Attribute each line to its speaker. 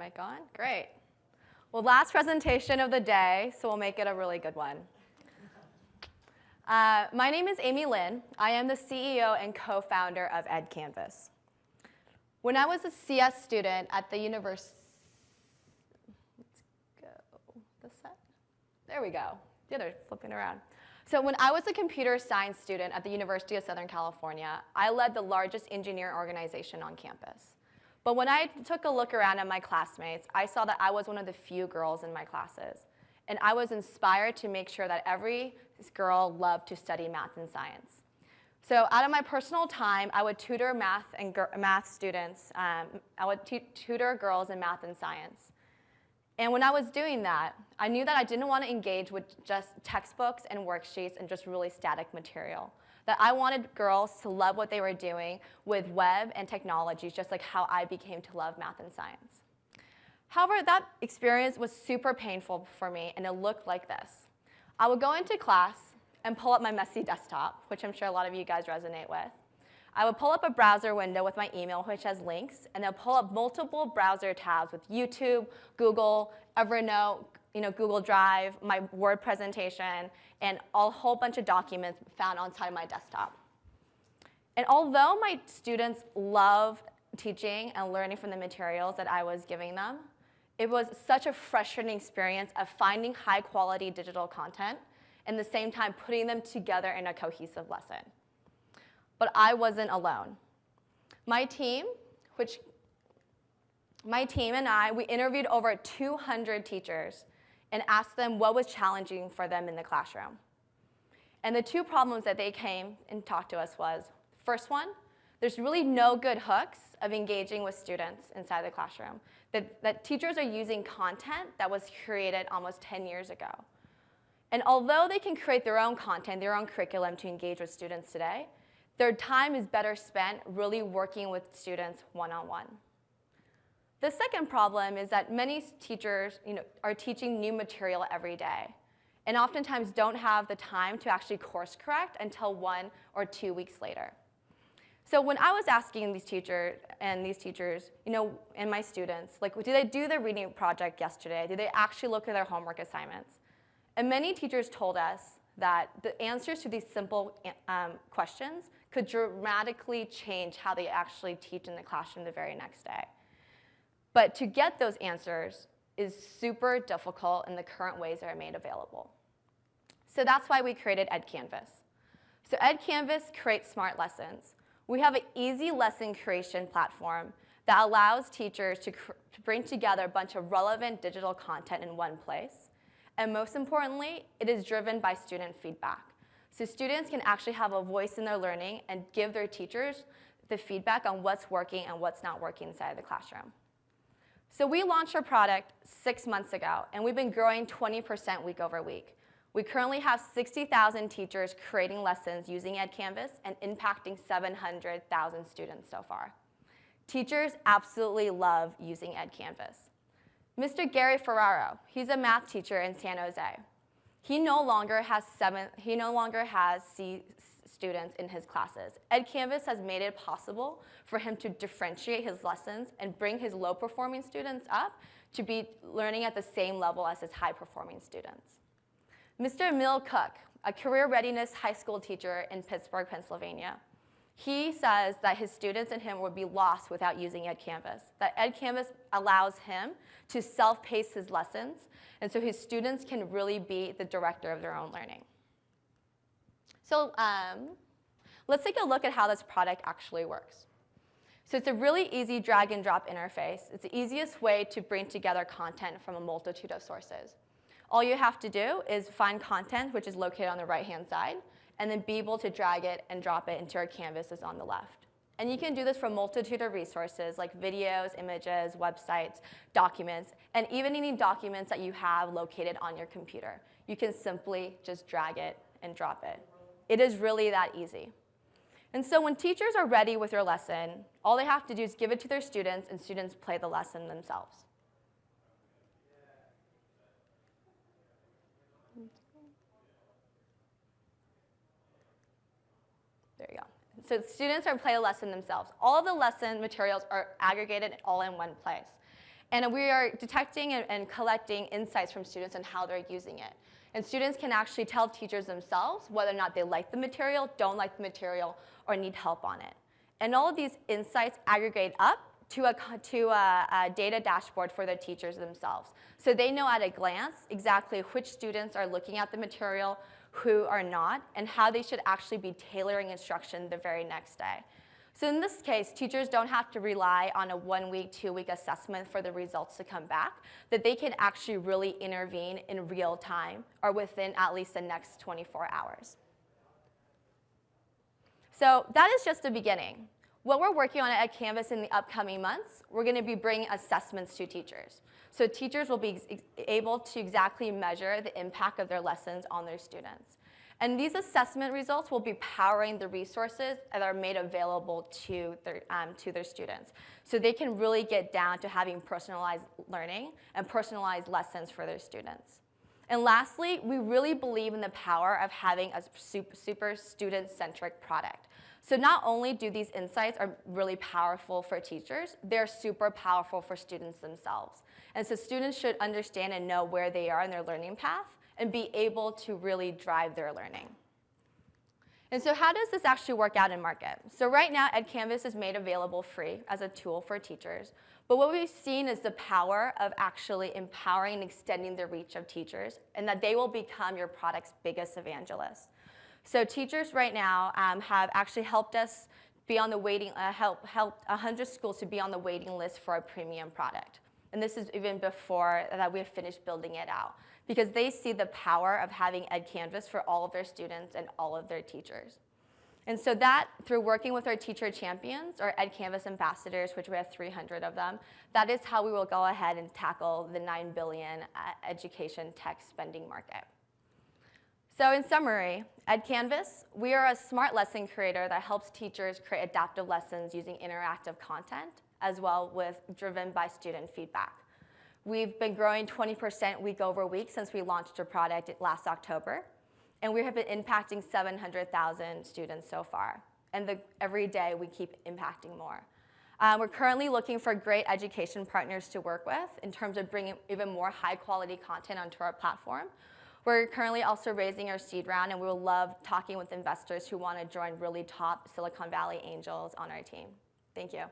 Speaker 1: Mic on? Great. Well, last presentation of the day, so we'll make it a really good one. My name is Amy Lin. I am the CEO and co-founder of Edcanvas. When I was a CS student at the university, there we go. Yeah, they're flipping around. So when I was a computer science student at the University of Southern California, I led the largest engineer organization on campus. But when I took a look around at my classmates, I saw that I was one of the few girls in my classes. And I was inspired to make sure that every girl loved to study math and science. So out of my personal time, I would tutor math students. I would tutor girls in math and science. And when I was doing that, I knew that I didn't want to engage with just textbooks and worksheets and just really static material. That I wanted girls to love what they were doing with web and technologies, just like how I became to love math and science. However, that experience was super painful for me, and it looked like this. I would go into class and pull up my messy desktop, which I'm sure a lot of you guys resonate with. I would pull up a browser window with my email, which has links, and then pull up multiple browser tabs with YouTube, Google, Evernote, Google Drive, my Word presentation, and a whole bunch of documents found on side of my desktop. And although my students loved teaching and learning from the materials that I was giving them, it was such a frustrating experience of finding high-quality digital content and at the same time putting them together in a cohesive lesson. But I wasn't alone. My team and I, we interviewed over 200 teachers and asked them what was challenging for them in the classroom. And the two problems that they came and talked to us was, first one, there's really no good hooks of engaging with students inside the classroom. That teachers are using content that was created almost 10 years ago. And although they can create their own content, their own curriculum to engage with students today, their time is better spent really working with students one-on-one. The second problem is that many teachers are teaching new material every day and oftentimes don't have the time to actually course correct until 1 or 2 weeks later. So when I was asking these teachers, and my students, like, did they do their reading project yesterday? Did they actually look at their homework assignments? And many teachers told us that the answers to these simple questions could dramatically change how they actually teach in the classroom the very next day. But to get those answers is super difficult in the current ways that are made available. So that's why we created Edcanvas. So Edcanvas creates smart lessons. We have an easy lesson creation platform that allows teachers to bring together a bunch of relevant digital content in one place. And most importantly, it is driven by student feedback. So students can actually have a voice in their learning and give their teachers the feedback on what's working and what's not working inside the classroom. So we launched our product 6 months ago, and we've been growing 20% week over week. We currently have 60,000 teachers creating lessons using Edcanvas and impacting 700,000 students so far. Teachers absolutely love using Edcanvas. Mr. Gary Ferraro, he's a math teacher in San Jose. He no longer has C students in his classes. Edcanvas has made it possible for him to differentiate his lessons and bring his low-performing students up to be learning at the same level as his high-performing students. Mr. Emil Cook, a career readiness high school teacher in Pittsburgh, Pennsylvania, he says that his students and him would be lost without using Edcanvas, that Edcanvas allows him to self-pace his lessons, and so his students can really be the director of their own learning. So let's take a look at how this product actually works. So it's a really easy drag and drop interface. It's the easiest way to bring together content from a multitude of sources. All you have to do is find content, which is located on the right-hand side, and then be able to drag it and drop it into our canvases on the left. And you can do this from a multitude of resources like videos, images, websites, documents, and even any documents that you have located on your computer. You can simply just drag it and drop it. It is really that easy. And so when teachers are ready with their lesson, all they have to do is give it to their students, and students play the lesson themselves. There you go. So students are play a lesson themselves. All of the lesson materials are aggregated all in one place. And we are detecting and collecting insights from students on how they're using it. And students can actually tell teachers themselves whether or not they like the material, don't like the material, or need help on it. And all of these insights aggregate up to a data dashboard for their teachers themselves. So they know at a glance exactly which students are looking at the material, who are not, and how they should actually be tailoring instruction the very next day. So in this case, teachers don't have to rely on a 1-week, 2-week assessment for the results to come back, that they can actually really intervene in real time or within at least the next 24 hours. So that is just the beginning. What we're working on at Edcanvas in the upcoming months, we're going to be bringing assessments to teachers. So teachers will be able to exactly measure the impact of their lessons on their students. And these assessment results will be powering the resources that are made available to their students. So they can really get down to having personalized learning and personalized lessons for their students. And lastly, we really believe in the power of having a super student-centric product. So not only do these insights are really powerful for teachers, they're super powerful for students themselves. And so students should understand and know where they are in their learning path and be able to really drive their learning. And so how does this actually work out in market? So right now, Edcanvas is made available free as a tool for teachers. But what we've seen is the power of actually empowering and extending the reach of teachers, and that they will become your product's biggest evangelists. So teachers right now have actually helped us be on the waiting, helped 100 schools to be on the waiting list for a premium product. And this is even before that we have finished building it out, because they see the power of having Edcanvas for all of their students and all of their teachers. And so that, through working with our teacher champions, or Edcanvas ambassadors, which we have 300 of them, that is how we will go ahead and tackle the $9 billion education tech spending market. So in summary, Edcanvas, we are a smart lesson creator that helps teachers create adaptive lessons using interactive content, as well with driven by student feedback. We've been growing 20% week over week since we launched our product last October. And we have been impacting 700,000 students so far. And every day we keep impacting more. We're currently looking for great education partners to work with in terms of bringing even more high quality content onto our platform. We're currently also raising our seed round, and we will love talking with investors who want to join really top Silicon Valley angels on our team. Thank you.